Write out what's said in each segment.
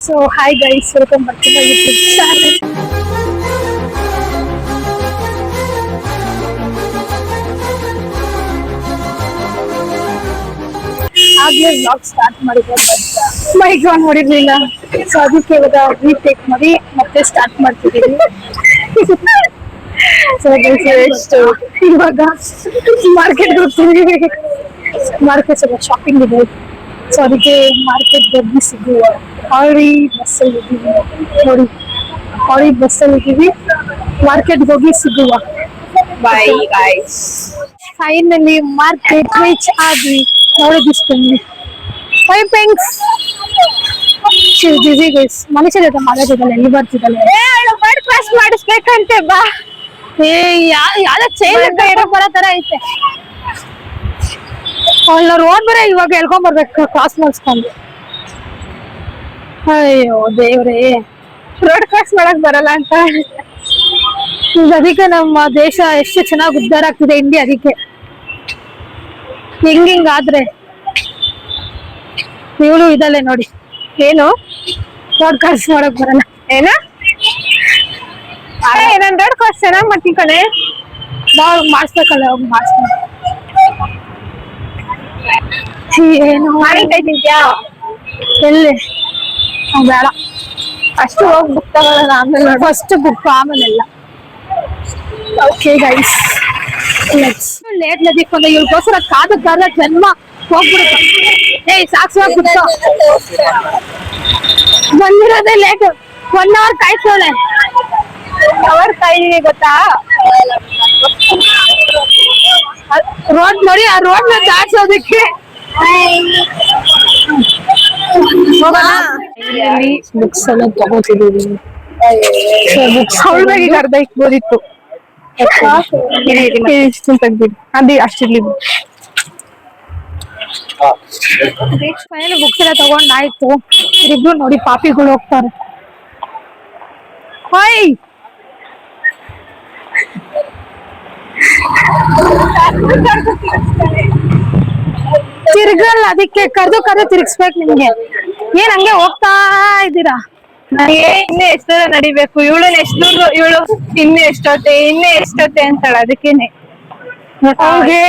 So hi guys, welcome back to my YouTube channel. ಆಗ್ಲೇ vlog start ಮಾಡಿದ್ದೆ but mic on ಮಾಡಿರ್ಲಿಲ್ಲ. So ಅದಕ್ಕೆ ಇವಾಗ retake ಮಾಡಿ ಮತ್ತೆ ಸ್ಟಾರ್ಟ್ ಮಾಡ್ತಿದ್ದೀವಿ. ಸೊ ಎಷ್ಟು ಇವಾಗ ಮಾರ್ಕೆಟ್ ಹೋಗ್ತಿದ್ದೀವಿ. ಮಾರ್ಕೆಟ್ ಸ್ವಲ್ಪ ಶಾಪಿಂಗ್ ಇದೆ. ಸೊ ಅದಕ್ಕೆ ಮಾರ್ಕೆಟ್ ಹೋಗಿ ಸಿಗುವ ಹಾಳಿ ಬಸ್ಸಲ್ಲಿ ಇದ್ದೀವಿ ನೋಡಿ. ಹಾಳಿ ಬಸ್ಸಲ್ಲಿ ಇದ್ದೀವಿ, ಮಾರ್ಕೆಟ್ ಹೋಗಿ ಸಿಗುವ. Bye guys. Finally market reach ಆಗಿ ನೋಡಿದಿಸ್ತೀನಿ. Bye thanks. ಬಿಸಿ ಗೈಸ್, ಮನುಷ್ಯ ಜೊತೆ ಮಾತಾಡ್ತಿದ್ದಲ್ಲ, ಎಲ್ಲಿ ಬರ್ತಿದ್ದಲ್ಲ. ವರ್ಡ್ ಕ್ಲಾಸ್ ಮಾಡಿಸ್ಬೇಕಂತೆ ಬಾ. ಯಾವ್ದೋ ಚೈನ್ ಇರೋ ಬರೋ ತರ ಐತೆ. ಅವಳ ರೋಡ್ ಬರ ಇವಾಗ ಎಳ್ಕೊಂಡ್ ಬರ್ಬೇಕು ಕ್ರಾಸ್ ಮಾಡಿಸ್ಕೊಂಡು. ಅಯ್ಯೋ ದೇವ್ರೇ, ರೋಡ್ ಕ್ರಾಸ್ ಮಾಡಕ್ ಬರಲ್ಲ ಅಂತ. ಈಗ ಅದಕ್ಕೆ ನಮ್ಮ ದೇಶ ಎಷ್ಟು ಚೆನ್ನಾಗಿ ಉದ್ಧಾರ ಆಗ್ತಿದೆ ಇಂಡಿಯಾ. ಅದಕ್ಕೆ ಹಿಂಗಾದ್ರೆ ಇವಳು ಇದಲ್ಲೇ ನೋಡಿ. ಏನು ರೋಡ್ ಕ್ರಾಸ್ ಮಾಡಕ್ ಬರಲ್ಲ. ಏನ ನನ್ ರೋಡ್ ಕ್ರಾಸ್ ಚೆನ್ನಾಗ್ ಮಾಡ್ತೀನಿ ಕಣೆ. ನಾವು ಮಾಡಿಸ್ಬೇಕಲ್ಲ, ಹೋಗಿ ಮಾಡಿಸ್ಬೇಕು. ಏನು ಮಾಡಿದ್ಯಾ ಎಲ್ಲಿ ಬೇಡ, ಅಷ್ಟು ಹೋಗಿ ಬುಕ್ ತಗೊಳ್ಳೋಣ ಆಮೇಲೆ. ಫಸ್ಟ್ ಬುಕ್ ಆಮೇಲೆಲ್ಲ. ಓಕೆ ಗೈಸ್, ಲೇಟ್ ಲದಿಕ್ಕೊಂಡ ಇವ್ರಿಗೋಸ್ಕರ ಕಾದ ಜನ್ಮ ಹೋಗ್ಬಿಡುತ್ತೆ. ಏಯ್ ಸಾಕ್ಷಿಯಾಗಿ ಬಿಡ್ತು, ಬಂದಿರೋದೇ ಲೇಟ್. 1 hour ಕಾಯ್ಸೋಳೆ. ಅವರ್ ಕಾಯಿ ಗೊತ್ತಾ, ರೋಡ್ ನೋಡಿ, ಆ ರೋಡ್ ನ ದಾಟ್ಸೋದಕ್ಕೆ ಬುಕ್ಸ್ ಎಲ್ಲ ತಗೋತಿದೀವಿ. ಬುಕ್ಸ್ ಅವಳದಾಗಿ ಅರ್ಧ ಇಕ್ಬೋದಿತ್ತು. ತೆಗ್ದಿರಿ ಅದೇ ಅಷ್ಟಿರ್ಲಿ. ಫೈನಲ್ ಬುಕ್ಸ್ ಎಲ್ಲ ತಗೊಂಡಾಯ್ತು. ಇಬ್ರು ನೋಡಿ ಪಾಪಿಗಳು ಹೋಗ್ತಾರೆ. ಹಾಯ್, ತಿರ್ಗಲ್ಲ, ಅದಕ್ಕೆ ಕರ್ದು ತಿರ್ಗಿಸ್ಬೇಕು ನಿಮ್ಗೆ. ಏನ್ ಹಂಗೆ ಹೋಗ್ತಾ ಇದ್ದೀರಾ? ನನಗೆ ಇನ್ನೇ ಎಷ್ಟೋ ನಡಿಬೇಕು. ಇವಳು ಇನ್ನೇ ಎಷ್ಟೊತ್ತೆ ಅಂತಾಳ. ಅದಕ್ಕೇನೆ ಅವ್ಗೆ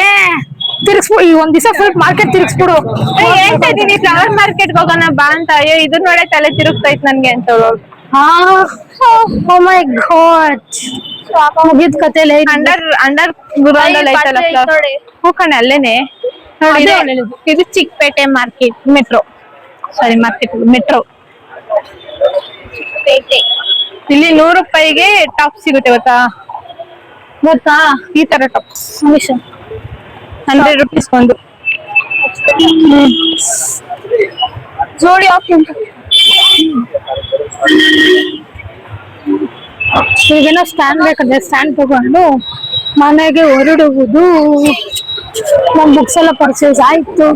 ತಿರ್ಗಿಸ್ಬಿಡು. ಈ ಒಂದ್ ದಿವಸ ಫುಲ್ ಮಾರ್ಕೆಟ್ ತಿರ್ಗಿಸ್ಬಿಡು. ಹೇಳ್ತಾ ಇದೀನಿ ಫ್ಲವರ್ ಮಾರ್ಕೆಟ್ ಹೋಗೋಣ ಬಾ ಅಂತ. ಅಯ್ಯೋ ಇದನ್ನ ನೋಡೇ ತಲೆ ತಿರುಗ್ತೈತ್ ನನ್ಗೆ ಅಂತ. ಓ ಮೈ ಗಾಡ್, ಮುಗಿದ್ ಕತೆ. ಅಂಡರ್ ಗ್ರೌಂಡ್ ಐತಲ್ಲ ಹೂಕಣೆ, ಅಲ್ಲೇನೆ ನೋಡಿ. ಇದು ಚಿಕ್ಕಪೇಟೆ ಮಾರ್ಕೆಟ್, ಮೆಟ್ರೋ. ಇಲ್ಲಿ 100 ರೂಪಾಯಿಗೆ ಟಾಪ್ ಸಿಗುತ್ತೆ ಗೊತ್ತಾ? ಈ ತರ ಟಾಪ್ಸ್ 100 ರೂಪೀಸ್ ಒಂದು ಜೋಡಿ. ಈಗೇನೋ ಸ್ಟ್ಯಾಂಡ್ ಬೇಕಂದ್ರೆ ಸ್ಟ್ಯಾಂಡ್ ತಗೊಂಡು ಮನೆಗೆ ಹೊರಡುವುದು. ನಮ್ ಬುಕ್ಸ್ ಎಲ್ಲ ಪರ್ಚೇಸ್ ಆಯ್ತು.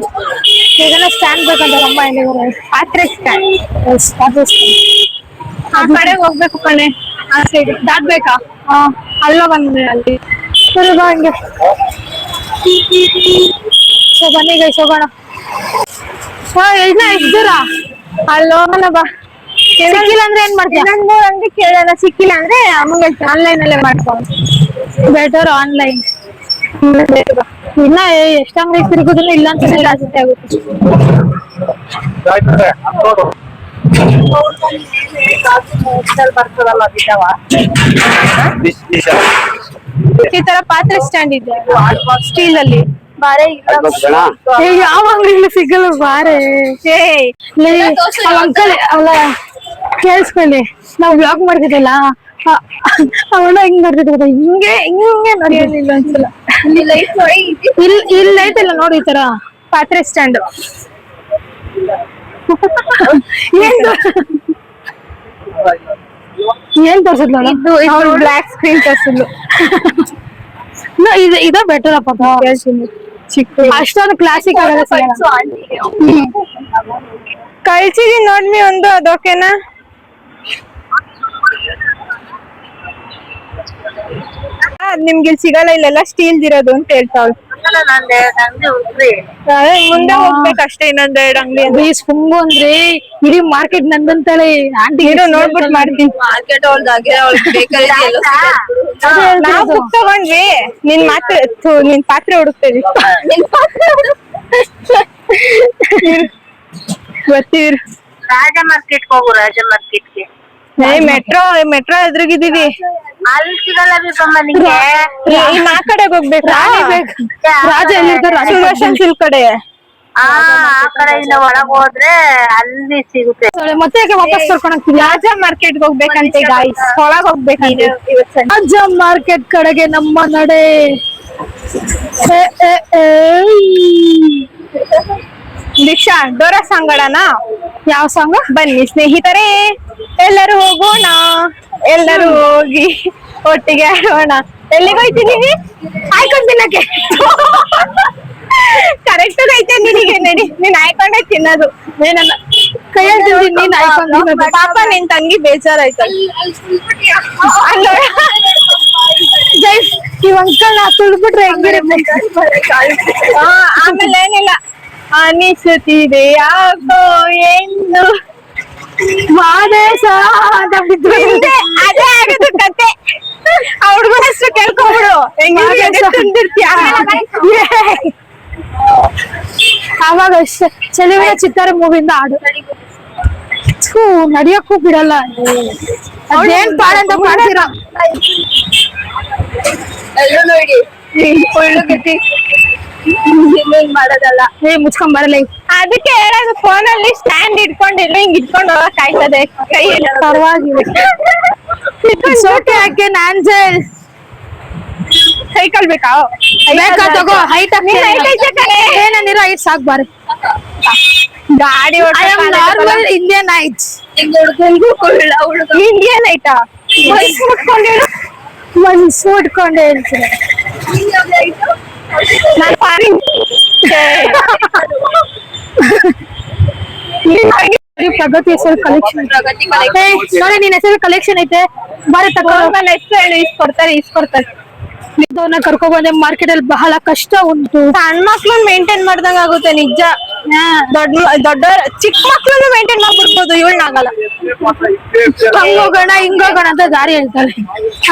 ಈಗೇನೋ ಸ್ಟ್ಯಾಂಡ್ ಬೇಕಂತ ನಮ್ಮ ಮನೆಯವರು. ಪಾತ್ರೆ ಸ್ಟ್ಯಾಂಡ್. ಆ ಕಡೆಗೆ ಹೋಗ್ಬೇಕು ಕಣೆ, ಆ ಸೈಡ್ ದಾಟ್ಬೇಕಾ? ಅಲ್ಲ ಬಂದ್ರೆ ಅಲ್ಲಿ ಸರಿ ಬಾ ಹಂಗೆ. ಸೊ ಬನ್ನಿ ಗೈಸ್, ಹೋಗೋಣ. ಎಷ್ಟು ದೂರ? ಅಲ್ಲಿ ಹೋಗೋಣ ಬಾ. ಸಿಕ್ಕಿಲ್ಲ ಅಂದ್ರೆ ಏನ್ ಮಾಡ್ತೀಯ? ಹಂಗೆ ಕೇಳೋಣ. ಸಿಕ್ಕಿಲ್ಲ ಅಂದ್ರೆ ಅಮ್ಮಂಗೆ ಆನ್ಲೈನ್ ಅಲ್ಲೇ ಮಾಡ್ಕೊಂಡು. Better online. ಇನ್ನ ಎಷ್ಟ್ ಅಂಗಡಿ ತಿರುಗುದ್ರು ಇಲ್ಲ ಅಂತ ಜಾಸ್ತಿ ಆಗುತ್ತೆ. ಈ ತರ ಪಾತ್ರೆ ಸ್ಟ್ಯಾಂಡ್ ಇದೆ ಸ್ಟೀಲ್ ಅಲ್ಲಿ. ಯಾವ ಅಂಗಡಿಗಳು ಸಿಗಲ್ಲ ಬಾರೆ. ಅಂಕಲ್ ಅಲ್ಲ, ಕೇಳಿಸ್ಕೊಳ್ಳಿ, ನಾವು ಬ್ಲಾಗ್ ಮಾಡ್ತಿದ್ದಲ್ಲ, ಅವಳ ಹಿಂಗ್ ಮಾಡ್ತಿದ್ದ. ಹಿಂಗೆ ನಡೆಯಲಿಲ್ಲ ಒಂದ್ಸಲ. ಇಲ್ಲ ಐತಲ್ಲ ನೋಡಿ, ಈ ತರ ಪಾತ್ರೆ ಸ್ಟ್ಯಾಂಡ್. ಏನ್ ತೋರ್ಸದ್ ಬ್ಲಾಕ್ ಸ್ಕ್ರೀನ್ ತೋರ್ಸಲು. ಇದ ಬೆಟರ್ ಅಪ್ಪ. ಅಷ್ಟೊಂದು ಕ್ಲಾಸಿಕ್ ಆಗಲ್ಲ. ಕಳ್ಸಿದೀನಿ ನೋಡ್ಮಿ ಒಂದು, ಅದೋಕೆನಾ? ನಿಮ್ಗೆ ಇಲ್ಲಿ ಸಿಗಲ್ಲ, ಇಲ್ಲೆಲ್ಲ ಸ್ಟೀಲ್ ಇರೋದು ಅಂತ ಹೇಳ್ತಾವ್. ಮುಂದೆ ಹೋಗ್ಬೇಕಷ್ಟೇ ಇನ್ನೊಂದ್ 2 ಅಂಗಡಿ. ಸುಮ್ಮು ಅಂದ್ರೆ ಇಡೀ ಮಾರ್ಕೆಟ್ ನಂದಂತಾಳೆ ಆಂಟಿ. ನೋಡ್ಬಿಟ್ಟು ಮಾಡ್ತೀನಿ. ಮಾರ್ಕೆಟ್ ಅವ್ರದಾಗೆ ಬೇಕರಿ ನಾವು ಬುಕ್ ತಗೊಂಡ್ವಿ. ನಿನ್ ಪಾತ್ರೆ ಹುಡುಕ್ತೇವಿ. ಗೊತ್ತಿರು. ರಾಜ ಮಾರ್ಕೆಟ್ ಹೋಗು. ರಾಜ ಮಾರ್ಕೆಟ್ಗೆ ಮೆಟ್ರೋ ಎದುರಿಗಿದೀವಿ. ಅಲ್ಲಿ ಸಿಗಲ್ಲ ಬಿಪ್ಪಮ್ಮ ನಿಂಗೆ. ಇನ್ ಆ ಕಡೆಗೆ ಹೋಗ್ಬೇಕಾ? ರಾಜ ಎಲ್ಲಿರ್ತಾರೆ? ಸುದರ್ಶನ್ ಸಿಲ್ಕ್ ಕಡೆ. ಆ ಕಡೆಯಿಂದ ಒಳಗ್ ಹೋದ್ರೆ ಅಲ್ಲಿ ಸಿಗುತ್ತೆ. ಮತ್ತೆ ಯಾಕೆ ವಾಪಸ್ ಕರ್ಕೊಂಡು ಹೋಗ್ತೀವಿ? ರಾಜ ಮಾರ್ಕೆಟ್ ಹೋಗ್ಬೇಕಂತೆ ಗಾಯ್ಸ್, ಒಳಗ್ ಹೋಗ್ಬೇಕಂತೆ. ರಾಜ ಮಾರ್ಕೆಟ್ ಕಡೆಗೆ ನಮ್ಮ ನಡೆ. ದೀಕ್ಷಾ, ಡೋರಾ ಸಾಂಗ್ ಯಾವ ಸಾಂಗ್? ಬನ್ನಿ ಸ್ನೇಹಿತರೆ ಎಲ್ಲರೂ ಹೋಗೋಣ, ಎಲ್ಲರೂ ಹೋಗಿ ಒಟ್ಟಿಗೆ ಆಡೋಣ. ಎಲ್ಲಿಗೆ ಹೋಯ್ತಿದೀವಿ? ಆಯ್ಕೊಂಡ್ ತಿನ್ನಕ್ಕೆ. ಕರೆಕ್ಟ್ ಐತೆ ನಿನಗೆ. ನಡಿ, ನೀನ್ ಆಯ್ಕೊಂಡೆ ತಿನ್ನೋದು. ಏನಲ್ಲ ಕೈಯಲ್ಲಿ ನೀನ್ ಆಯ್ಕೊಂಡ್ ತಿನ್ನೋದು. ಪಾಪ ನಿನ್ ತಂಗಿ ಬೇಜಾರಾಯ್ತು. ಗೈಸ್, ಈ ಅಂಕಲ್ ನಾ ತುಳ್ಬಿಟ್ರೆ ಹೆಂಗಿರುತ್ತೆ? ಆಮೇಲೆ ಏನಿಲ್ಲ, ಅನಿಸುತ್ತಿದೆ ಯಾಕೋ ಎಂದು ಮಾದೇಶ ಅಂತ ಬಿದ್ರೆ ಅದೇ ಆಗದು ಕತೆ. ಆ ಹುಡುಗನ ಹೆಸರು ಕೇಳ್ಕೊಂಡ್ಬಿಡು. ಹೆಂಗಿರ್ತೀಯ? ಅವಾಗ ಅಷ್ಟೇ ಚೆಲುವಿನ ಚಿತ್ತಾರ ಮೂವಿಯಿಂದ ಹಾಡು. ನಡಿಯಕ್ಕೂ ಬಿಡಲ್ಲ. ಅದೇನ್ ಪಾಡಂತ ಮಾಡ್ತೀರ? ಎಲ್ಲರೂ ನೋಡಿ ಮಾಡೋದಲ್ಲ. ಮುಚ್ಕೊಂಡ್ ಬರಲ್ಲ. ಅದಕ್ಕೆ ಹೇಳೋದು, ಫೋನಲ್ಲಿ ಸ್ಟ್ಯಾಂಡ್ ಇಟ್ಕೊಂಡಿಲ್ಲ, ಹಿಂಗ್ ಇಟ್ಕೊಂಡು ಹೋಗಕ್ ಆಯ್ತದೆ ಕೈಯಲ್ಲಿ. ಪರವಾಗಿಲ್ಲ. ಯಾಕೆ ಆಂಜಲ್ ಸೈಕಲ್ ಬೇಕಾ? ಬೇಕಾ ತಗೋ. ಹೈಟ್ ಏನಂದಿರ ಹೈಟ್ ಸಾಕ್ಬಾರ್ದು. ಗಾಡಿ ನಾರ್ಮಲ್ ಇಂಡಿಯನ್ ಹೈಟ್ಸ್. ಇಂಡಿಯನ್ ಐಟಾ? ಮನ್ಸು ಉಟ್ಕೊಂಡೆ ಹೇಳ್ತೀನಿ. ನಾನು ಫಾರಿನ್. ಪ್ರಗತಿ ಹೆಸರು ಕಲೆಕ್ಷನ್. ನೋಡಿ, ನಿನ್ ಹೆಸರು ಕಲೆಕ್ಷನ್ ಐತೆ. ಬಾರಿ ತಗೊಂಡ್ ಹೆಸರು ಹೇಳಿ, ಇಸ್ಕೊಡ್ತಾರೆ. ಇದನ್ನ ಕರ್ಕೊ ಬಂದೆ. ಮಾರ್ಕೆಟ್ ಅಲ್ಲಿ ಬಹಳ ಕಷ್ಟ ಉಂಟು. ಸಣ್ಣ ಮಕ್ಳನ್ನ ಮೇಂಟೈನ್ ಮಾಡ್ದಂಗ ಆಗುತ್ತೆ ನಿಜ. ದೊಡ್ಡ ಚಿಕ್ಕ ಮಕ್ಳನ್ನು ಮೇಂಟೈನ್ ಮಾಡ್ಬಿಡ್ಬೋದು, ಇವಳನ್ನಾಗಲ್ಲ. ಹಂಗೋಗೋಣ ಹಿಂಗೋಗೋಣ ಅಂತ ದಾರಿ ಹೇಳ್ತಾಳೆ.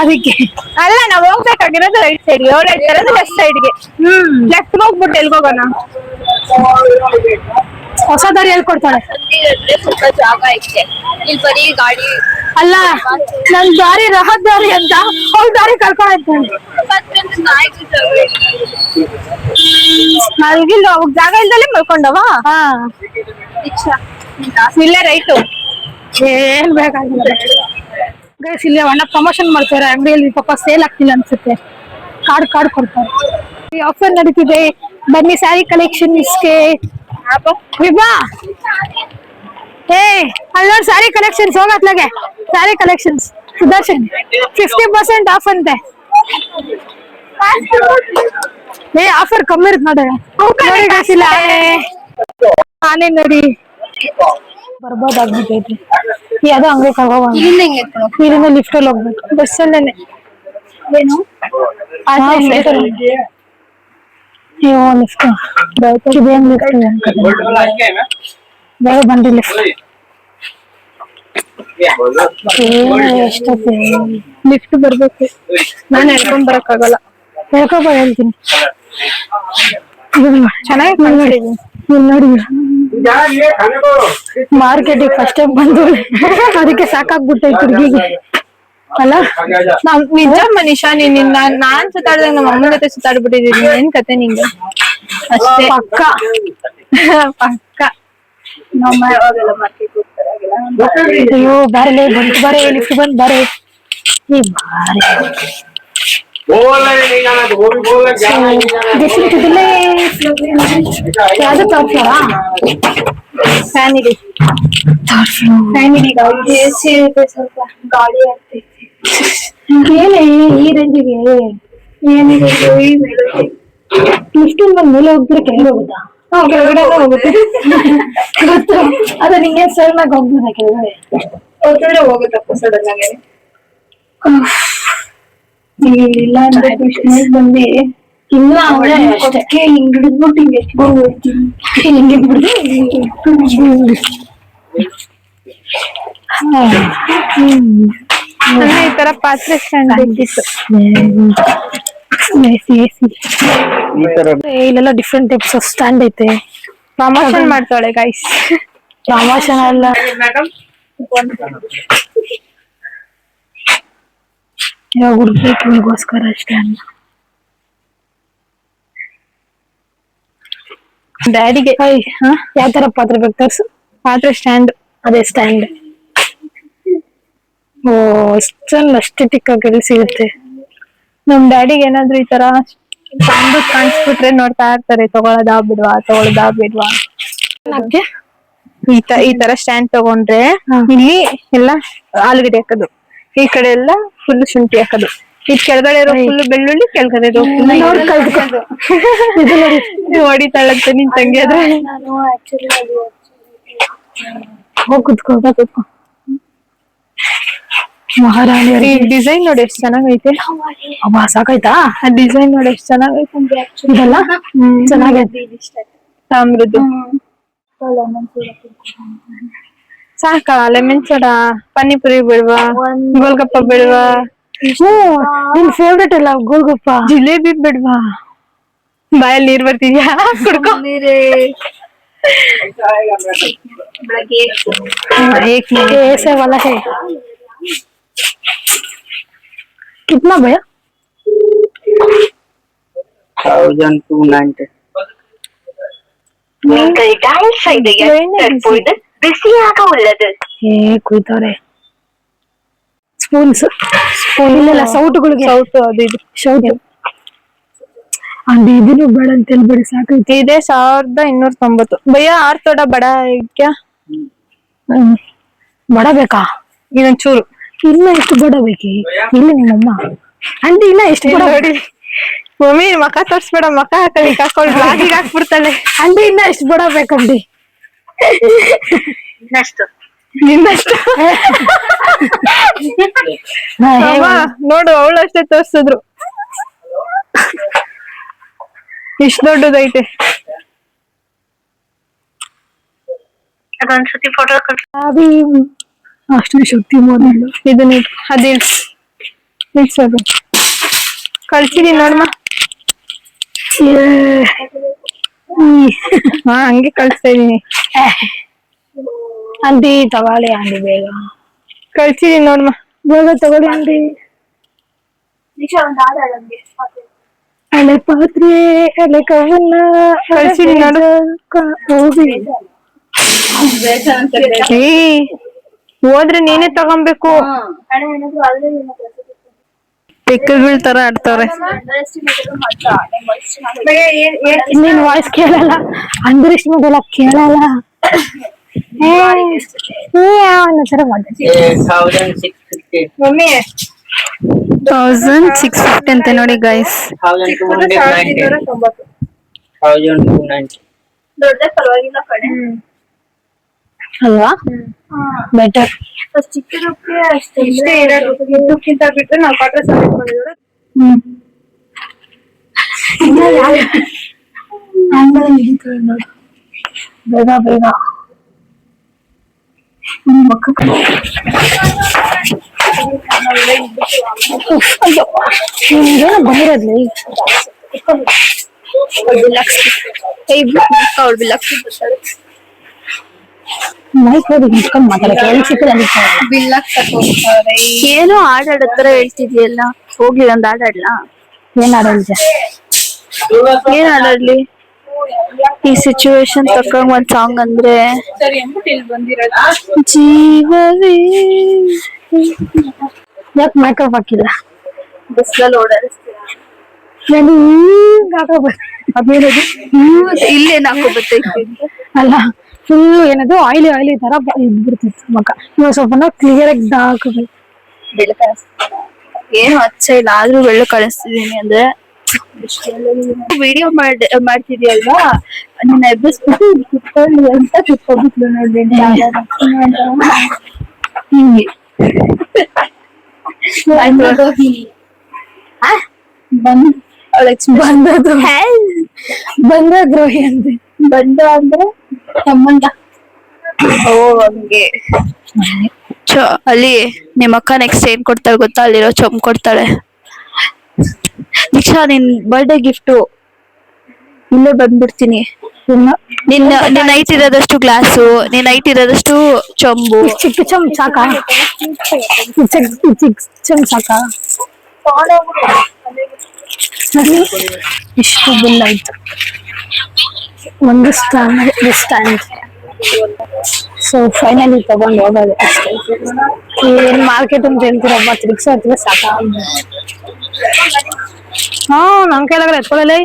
ಅದಕ್ಕೆ ಅಲ್ಲ, ನಾವ್ ಹೋಗ್ಬೇಕಾಗಿರೋದು ರೈಟ್ ಸೈಡ್, ಅವ್ರು ಹೇಳ್ತಾರದು ಲೆಫ್ಟ್ ಸೈಡ್ಗೆ. ಲೆಫ್ಟ್ ಹೋಗ್ಬಿಟ್ಟು ಎಲ್ಗೋಗೋಣ. ಹೊಸ ದಾರಿ ಹೇಳ್ಕೊಡ್ತಾಳೆ. ಸ್ವಲ್ಪ ಜಾಗ ಐತೆ ಇಲ್ಲಿ, ಬರೀ ಗಾಡಿ ಅಲ್ಲ, ನನ್ ದಾರಿ ರಹದಾರಿ ಅಂತ ಅವ್ಳ ದಾರಿ ಕರ್ಕೊಂಡು ಮಲ್ಗಿಲ್ಲ, ಅವಾಗ ಜಾಗ ಇಲ್ದಲ್ಲೇ ಮಲ್ಕೊಂಡವ. ಇಲ್ಲೇ ರೈಟು. ಏನ್ ಬೇಕಾಗಿಲ್ಲ. ಗೈಸ್, ಇಲ್ಲಿ ಅಣ್ಣ ಪ್ರಮೋಷನ್ ಮಾಡ್ತಾರೆ ಅಂಗಡಿಯಲ್ಲಿ. ಪಾಪ ಸೇಲ್ ಆಗ್ತಿಲ್ಲ ಅನ್ಸುತ್ತೆ. ಕಾರ್ಡ್ ಕೊಡ್ತಾರೆ. ಈ ಆಫರ್ ನಡೀತಿದೆ, ಬನ್ನಿ ಸ್ಯಾರಿ ಕಲೆಕ್ಷನ್ಸ್ಗೆ. ವಿಭಾ, ಅಲ್ಲೋಡ್ ಸ್ಯಾರಿ ಕಲೆಕ್ಷನ್ಸ್ ಹೋಗತ್ಲಾಗೆ. ಸ್ಯಾರಿ ಕಲೆಕ್ಷನ್ಸ್ ಸುದರ್ಶನ್ 50% ಆಫ್ ಅಂತೆ. ಆಫರ್ ಕಮ್ಮಿ ಇರುತ್ತೆ ನೋಡಿ. ಆನೆ ನೋಡಿ ಬರ್ಬೋದಾಗ್ಬಿಟ್ಟೈತಿ. ಯಾವ್ದೋ ಅಂಗಡಿ ತಗೋಬಂದು ಇಲ್ಲಿಂದ ಲಿಫ್ಟ್ ಅಲ್ಲಿ ಹೋಗ್ಬೇಕು. ಬಸ್ಸಲ್ಲೇನೆ ಏನು ಲಿಫ್ಟ್ ಬೇಗ ಬಂದಿ ಲಿಫ್ಟ್. ಎಷ್ಟೊತ್ತೆ ಲಿಫ್ಟ್ ಬರ್ಬೇಕು. ನಾನು ಹೇಳ್ಕೊಂಡ್ ಬರಕ್ಕಾಗಲ್ಲ. ಹೇಳ್ಕೊಬ ಹೇಳ್ತೀನಿ. ಚೆನ್ನಾಗಿ ನೋಡಿ ಮಾರ್ಕೆಟಿಗೆ ಫಸ್ಟ್ ಟೈಮ್ ಬಂದು ಅದಕ್ಕೆ ಸಾಕಾಗ್ಬಿಟ್ಟೈತಿ ಹುಡುಗಿಗೆ ಅಲ್ಲ. ನಿಜ ಮನೀಷಾ, ನಾನ್ ಸುತ್ತಾಡ್ದಂಗ ನಮ್ಮ ಅಮ್ಮನ ಜೊತೆ ಸುತ್ತಾಡ್ಬಿಟ್ಟಿದೀನಿ. ಏನ್ ಕತೆ ನಿಂಗೆ? ಅಷ್ಟೇ. ಪಕ್ಕ ಪಕ್ಕ. ಅಯ್ಯೋ ಬಾರಲೇ, ಬಂತು ಬಾರೆ ಲಿಫ್ಟ್ ಬಂದ್ ಬಾರೆ. ಈ ಬಾರೆ ಯಾವ್ದು ತೋರ್ಸೋರಾ? ಫ್ಯಾಮಿಲಿ ಸ್ವಲ್ಪ ಗಾಡಿ ಆಗ್ತೈತಿ. ಏನೇ ಈ ರೇಂಜಿಗೆ ಏನಿದೆ ಲಿಫ್ಟ್ ಬಂದ್ ಮೇಲೆ ಹೋಗ್ತಾರೆ, ಕೆಳಗೆ ಹೋಗುತ್ತಾ? ಕೆಳಗಡೆ ಹೋಗುತ್ತೆ. ಗೊತ್ತು, ಅದು ನಿಂಗೆ ಸಡನ್ ಆಗಿ ಹೋಗ್ಬೋದ? ಕೆಳಗಡೆ ಹೋಗಿದ್ರೆ ಹೋಗುತ್ತಪ್ಪ ಸಡನ್ ಆಗಿ. ಸಡನ್ ಆಗಿ ಹೋಗ್ಬಿಟ್ರೆ. ಹೋಗ್ಬಿಟ್ಟು. ಲಿಫ್ಟ್ ಬಂದ್ ಮೇಲೆ ಹೋಗ್ತಾರೆ, ಕೆಳಗಡೆ ಹೋಗುತ್ತಾ? ಅದು ನಿಂಗೆ ಸಡನ್ ಆಗಿ ಹೋಗ್ಬೋದ? ಕೆಳಗಡೆ. ಹೋಗ್ತಿದ್ರೆ ಹೋಗುತ್ತಪ್ಪ ಸಡನ್ ಆಗಿ. ಇಲ್ಲ ಅಂದ್ರೆ ಕೃಷ್ಣ ಬಂದಿ ಇಲ್ಲ ಅವಳೆ ಅಷ್ಟೇ ಹಿಂಗ್ ಹಿಡಿದ್ಬಿಟ್ಟು ಹಿಂಗ್ ಎತ್ಕೊಂಡು ಹೋಗ್ತೀನಿ ಹಿಂಗೆ ಅಂದ್ರೆ ಈ ತರ ಪಾತ್ರೆ ಸ್ಟ್ಯಾಂಡ್ ಬೇಕಿತ್ತು. ಇಲ್ಲೆಲ್ಲ ಡಿಫ್ರೆಂಟ್ ಟೈಪ್ಸ್ ಆಫ್ ಸ್ಟ್ಯಾಂಡ್ ಐತೆ. ಪ್ರಮೋಷನ್ ಮಾಡ್ತಾಳೆ ಗೈಸ್. ಪ್ರಮೋಷನ್ ಅಲ್ಲ, ಇವಾಗ ಹುಡುಗಿಗೋಸ್ಕರ ಅಷ್ಟೇ ಅಲ್ಲ. ಡ್ಯಾಡಿಗೆ ಯಾವ ತರ ಪಾತ್ರೆ ಬೇಕು ತೋರ್ಸು. ಪಾತ್ರೆ ಸ್ಟ್ಯಾಂಡ್. ಅದೇ ಸ್ಟ್ಯಾಂಡ್. ಓ ಇಷ್ಟೊಂದು ಅಸ್ಟೆಟಿಕ್ ಆಗಿ ಎಲ್ಲಿ ಸಿಗುತ್ತೆ. ನಮ್ ಡ್ಯಾಡಿಗೆ ಏನಾದ್ರು ಈ ತರ ಸ್ಟ್ಯಾಂಡ್ ಕಾಣಿಸ್ಬಿಟ್ರೆ ನೋಡ್ತಾ ಇರ್ತಾರೆ, ತಗೊಳದಾ ಬಿಡ್ವಾ. ಈ ತರ ಸ್ಟ್ಯಾಂಡ್ ತಗೊಂಡ್ರೆ ಇಲ್ಲಿ ಎಲ್ಲ ಆಲೂಗಡ್ಡೆ ಹಾಕೋದು, ಈ ಕಡೆ ಎಲ್ಲ ಫುಲ್ ಶುಂಠಿ ಹಾಕೋದು, ಈ ಕೆಳಗಡೆ ಇರೋ ಫುಲ್ ಬೆಳ್ಳುಳ್ಳಿ, ಕೆಳಗಡೆ ಇರೋ ಹೊಡಿತಾಳಂತೆ ನಿನ್ ತಂಗಿ. ಆದ್ರೆ ಕುತ್ಕೋ ಮಹಾರಾಣಿ ಡಿಸೈನ್ ನೋಡಿ ಎಷ್ಟು ಚೆನ್ನಾಗೈತೆ. ಅಬ್ಬಾ ಸಾಕಾಯ್ತಾ? ಆ ಡಿಸೈನ್ ನೋಡಿ ಎಷ್ಟು ಚೆನ್ನಾಗೈತೆ. ಇದೆಲ್ಲ ಚೆನ್ನಾಗೈತೆ. ತಾಮ್ರದ್ದು ಸಾಕಾ? ಲೆಮನ್ ಸೋಡಾ, ಪಾನಿಪುರಿ ಬಿಡ್ವಾ, ಗೋಲ್ಗಪ್ಪ ಬಿಡ್ವಾ, ನಿನ್ ಫೇವ್ರೇಟ್ ಅಲ್ಲ ಗೋಲ್ಗಪ್ಪ, ಜಿಲೇಬಿ ಬಿಡ್ವಾ? ಬಾಯಲ್ಲಿ ನೀರ್ ಬರ್ತಿದ್ಯಾ? ಕುಡ್ಕೊ. ऐसे वाला है कितना भैया? 1290. நீங்கள் டயல் செய்த எண் தற்போது பிஸியாக உள்ளது. ಕುಯ್ತಾರೆ ಸ್ಪೂನ್ಸ್. ಇಲ್ಲ ಸೌಟುಗಳಿಗೆ ಸೌಟು ಅದು ಇದು ಸೌಟು ಅಂಡ್ ಇದನ್ನು ಬೇಡ ಅಂತ ಹೇಳ್ಬೇಡಿ ಸಾಕೈತೆ. ಇದೆ 1290. ಭಯ್ಯ 8 ಸೋಡಾ ಬಡ ಕ್ಯಾ? ಬಡ ಬೇಕಾ? ಇನ್ನೊಂಚೂರು. ಇನ್ನ ಎಷ್ಟು ಬಡ ಬೇಕಿ? ಇಲ್ಲ ನಿಮ್ಮಮ್ಮ ಅಂಡಿ ಇನ್ನ ಎಷ್ಟು ಬಡ? ನೋಡಿ ಮಮ್ಮಿ ಮಕ ತೋರ್ಸ್ಬೇಡ, ಮಕ ಹಾಕೊಳ್ಳಿ ಬ್ಲಾಗಿಗೆ ಹಾಕ್ಬಿಡ್ತಾಳೆ. ಅಂಡಿ ಇನ್ನ ಎಷ್ಟು ಬಡ ಬೇಕಂಡಿ? ನಿನ್ನಷ್ಟು ನೋಡು, ಅವಳು ಅಷ್ಟೇ ತೋರ್ಸಿದ್ರು. ಇಷ್ಟು ದೊಡ್ಡದೈತೆ. ಅದೊಂದ್ಸತಿ ಫೋಟೋ ಅಷ್ಟು ಶಕ್ತಿ ಮೊದಲು ಇದು ನೀರು ಅದೇ ನಿಲ್ಸೋದು ಕಳ್ಸಿದೀನಿ ನೋಡಮ್ಮ. ಹಂಗೆ ಕಳ್ಸ್ತಾ ಇದೀನಿ. ಅಂಟಿ ತಗೊಳ್ಳಿ ಅಂಡಿ, ಬೇಗ ಕಳ್ಸಿದೀನಿ ನೋಡಮ್ಮ, ಬೇಗ ತಗೊಳ್ಳಿ ಅಂಡಿ. ಹಳೆ ಪಾತ್ರೆ ಹಳೆ ಕವನ ಕಳ್ಸಿದೀನಿ ನೋಡು. ಹೋದ್ರೆ ನೀನೇ ತಗೊಂಬೇಕು. ಪಿಕ್ಕಲ್ಗಳ ತರ ಆಡ್ತವ್ರೆ. ನಿನ್ ವಾಯ್ಸ್ ಕೇಳಲ್ಲ, ಅಂಡರ್ ಎಸ್ಟಿಮೇಟ್ ಎಲ್ಲ ಕೇಳಲ್ಲ. ಅನ್ನೋ ತರ ಮಾಡ್ತೀನಿ. 1650 ಅಂತೆ ನೋಡಿ ಗೈಸ್. 1290. ದೊಡ್ಡ ಪರವಾಗಿಲ್ಲ ಕಡೆ ಅಲ್ವಾ? ಬೆಟರ್. ಚಿಕ್ಕದಕ್ಕೆ ಅಷ್ಟೇ ಇದಕ್ಕಿಂತ ಬಿಟ್ಟು ನಾವು ಪಾತ್ರೆ ಸಾಕಿಕೊಂಡಿದ್ರೆ ಬೇಗ ಬೇಗ ನಿಮ್ಗೇನ ಬಂದಿರೋದ್ಲಿ ಮೈಕ್ ಹೋಗಿ ನಿಂತ್ಕೊಂಡ್ ಮಾತಾಡಕ್ಕೆ ಎಲ್ಲಿ ಸಿಕ್ಕದಲ್ಲಿ ಏನೋ ಆಡಾಡೋ ತರ ಹೇಳ್ತಿದ್ಯಲ್ಲ, ಹೋಗ್ಲಿ ಒಂದ್ ಆಡಾಡ್ಲಾ? ಏನ್ ಆಡೋದಿದೆ? ಏನ್ ಆಡಾಡ್ಲಿ? ಈ ಸಿಚುವೇಶನ್ ತಕ್ಕಂಗ್ ಒಂದ್ ಸಾಂಗ್ ಅಂದ್ರೆ ಜೀವವೇ. ಯಾಕೆ ಮೇಕಪ್ ಹಾಕಿಲ್ಲ? ಬಿಸ್ಲಲ್ಲಿ ಓಡಾಡಿಸ್ತೀರ ನಾನು ಅದೇನದು ಇಲ್ಲೇನ್ ಹಾಕೋಬತ್ತೈತಿ ಅಲ್ಲ, ಫುಲ್ ಏನದು ಆಯಿಲಿ ಆಯಿಲಿ ತರ ಇದ್ಬಿಡ್ತಿತ್ತು ಮಕ್ಕ. ಇವಾಗ ಸ್ವಲ್ಪ ಕ್ಲಿಯರ್ ಆಗಿ ಡಾರ್ಕ್ ಬೆಳ್ಳು ಕಾಣಿಸ್ತಿಲ್ಲ, ಏನು ಹಚ್ಚ ಇಲ್ಲ, ಆದ್ರೂ ಬೆಳ್ಳು ಕಾಣಿಸ್ತಿದೀನಿ ಅಂದ್ರೆ ವಿಡಿಯೋ ಮಾಡ್ತಿದ್ಯಲ್ವಾ, ನಿನ್ನ ಎಬ್ಬಿಸ್ಬಿಟ್ಟು ಕುತ್ಕೊಳ್ಳಿ ಅಂತ ಕುತ್ಕೊಬಿಟ್ಲು ನೋಡ್ರಿ. ಹಿಂಗೆ ಬಂದ್ ಬಂದದು ಬಂದ ದ್ರೋಹಿ ಅಂತೆ. ಬಂದ ಅಂದ್ರೆ ಸಂಬಂಧ. ಓ ಹಂಗೆ. ಅಲ್ಲಿ ನಿಮ್ಮ ಅಕ್ಕ ನೆಕ್ಸ್ಟ್ ಏನ್ ಕೊಡ್ತಾಳೆ ಗೊತ್ತಾ? ಅಲ್ಲಿರೋ ಚೊಂಬ್ ಕೊಡ್ತಾಳೆ. ದೀಕ್ಷಾ ನಿನ್ ಬರ್ಡೇ ಗಿಫ್ಟು ಇಲ್ಲೇ ಬಂದ್ಬಿಡ್ತೀನಿ. ನಿನ್ನ ನೈಟ್ ಇರೋದಷ್ಟು ಗ್ಲಾಸು, ನಿನ್ನ ನೈಟ್ ಇರೋದಷ್ಟು ಚೊಂಬು. ಚಿಕ್ಕ ಚಮ್ ಸಾಕಾ? ಚಿಕ್ಕ ಚಮ್ ಸಾಕಾ? ಇಷ್ಟು ಬಿಲ್ ಆಯ್ತು. ಒಂದು ಸ್ಟ್ಯಾಂಡ್. ಸೊ ಫೈನಲಿ ತಗೊಂಡು ಹೋಗೋದು ಅಷ್ಟೇ. ಏನ್ ಮಾರ್ಕೆಟ್ ಅಂತ ಹೇಳ್ತೀರಪ್ಪ, ತಿರ್ಗ್ಸೋದ್ರೆ ಸಾಕಾ? ಹಾ ನಮ್ ಕೈಲಾಗ್ರೆ ಎತ್ಕೊಳ್ಳಲಿ.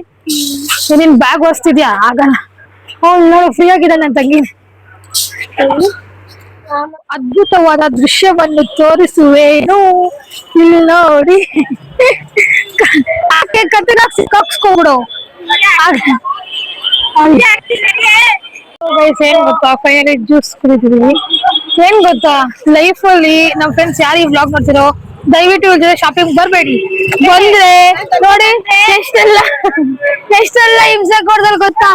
ನೀನ್ ಬ್ಯಾಗ್ ಹೊಸ್ತಿದ್ಯಾ? ಆಗಲ್ಲ. ನೋಡು ಫ್ರೀ ಆಗಿದೆ ನನ್ನ ತಂಗಿ. ಅದ್ಭುತವಾದ ದೃಶ್ಯವನ್ನು ತೋರಿಸುವೇನು, ಇಲ್ಲಿ ನೋಡಿ. ಆಕೆ ಕತ್ತಿನ ಸಿಕ್ಕಾಕ್ಸ್ಕೊಬಿಡು. ಏನ್ ಗೊತ್ತಾ, ಫೈನಲಿ ಜ್ಯೂಸ್ ಕುಡಿದಿದೀವಿ. ಏನ್ ಗೊತ್ತಾ, ಲೈಫ್ ಅಲ್ಲಿ ನಮ್ ಫ್ರೆಂಡ್ಸ್ ಯಾರು ಈ ವ್ಲಾಗ್ ಮಾಡ್ತಿರೋ ದಯವಿಟ್ಟು ಇವ್ರ ಜೊತೆ ಶಾಪಿಂಗ್ ಬರ್ಬೇಡಿ. ಬಂದ್ರೆ ನೋಡಿ ಎಷ್ಟೆಲ್ಲ ಹಿಂಸೆ ಕೊಡ್ತಾರೆ ಗೊತ್ತಾ.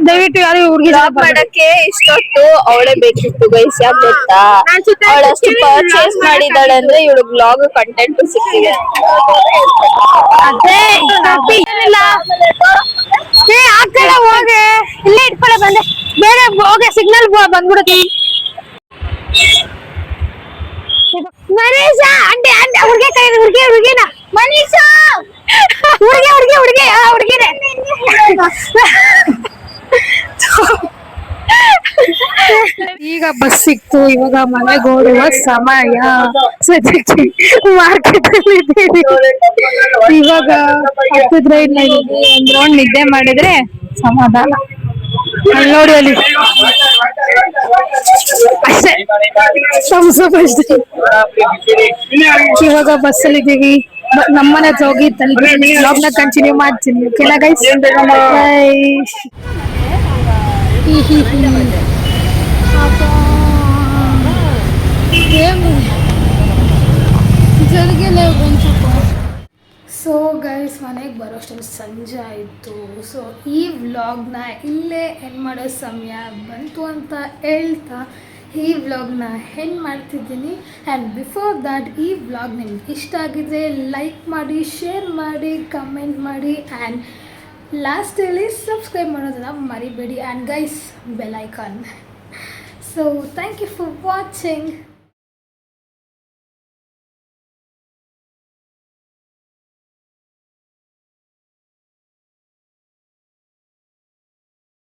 ದಯವಿಟ್ಟು ಯಾರು ಹುಡುಗಿ ಮಾಡಕ್ಕೆ ಇಷ್ಟೊತ್ತು ಅವಳೇ ಬೇಕಿತ್ತು ಗೈಸ್. ಯಾಕೆ ಗೊತ್ತಾ, ಅವಳಷ್ಟು ಪರ್ಚೇಸ್ ಮಾಡಿದಾಳೆ ಅಂದ್ರೆ ಇವಳು ಬ್ಲಾಗ್ ಕಂಟೆಂಟ್ ಸಿಕ್ಕಿದೆ. ಅದೇ ಆ ಕಡೆ ಹೋಗಿ ಇಲ್ಲೇ ಇಟ್ಕೊಳ್ಳೆ ಬಂದೆ. ಬೇರೆ ಹೋಗಿ ಸಿಗ್ನಲ್ ಬಂದ್ಬಿಡುತ್ತೆ. ಮನೀಷ ಅಂಡೆ ಹುಡುಗಿನ ಮನೀಷ ಹುಡುಗಿನೇ. ಈಗ ಬಸ್ ಸಿಕ್ತು. ಇವಾಗ ಮನೆಗೆ ಓಡುವ ಸಮಯ. ಸದ್ಯಕ್ಕೆ ಮಾರ್ಕೆಟ್ ಅಲ್ಲಿ ಇದ್ದೀವಿ. ಇವಾಗ ಹತ್ತಿದ್ರೆ ಒಂದ್ ರೌಂಡ್ ನಿದ್ದೆ ಮಾಡಿದ್ರೆ ಸಮಾಧಾನ. ಅಲ್ಲಿ ನೋಡಿ ಅಲ್ಲಿ ಅಷ್ಟೇ. ಇವಾಗ ಬಸ್ ಅಲ್ಲಿ ಇದ್ದೀವಿ. ನಮ್ಮನೆ ಹತ್ರ ಹೋಗಿ ಬ್ಲಾಗ್ನ ಕಂಟಿನ್ಯೂ ಮಾಡ್ತೀನಿ. ಓಕೆನಾ ಗೈಸ್? ಸೊ ಗೈಸ್ ಮನೆಗೆ ಬರೋಷ್ಟರಲ್ಲಿ ಸಂಜೆ ಆಯಿತು. ಸೊ ಈ ವ್ಲಾಗ್ನ ಇಲ್ಲೇ ಎಂಡ್ ಮಾಡೋ ಸಮಯ ಬಂತು ಅಂತ ಹೇಳ್ತಾ ಈ ವ್ಲಾಗ್ನ ಎಂಡ್ ಮಾಡ್ತಿದ್ದೀನಿ. ಆ್ಯಂಡ್ ಬಿಫೋರ್ ದ್ಯಾಟ್ ಈ ವ್ಲಾಗ್ ನಿಮ್ಗೆ ಇಷ್ಟ ಆಗಿದ್ರೆ ಲೈಕ್ ಮಾಡಿ, ಶೇರ್ ಮಾಡಿ, ಕಮೆಂಟ್ ಮಾಡಿ ಆ್ಯಂಡ್ ಲಾಸ್ಟಲ್ಲಿ ಸಬ್ಸ್ಕ್ರೈಬ್ ಮಾಡೋದನ್ನು ಮರಿಬೇಡಿ. And guys bell icon. So thank you for watching.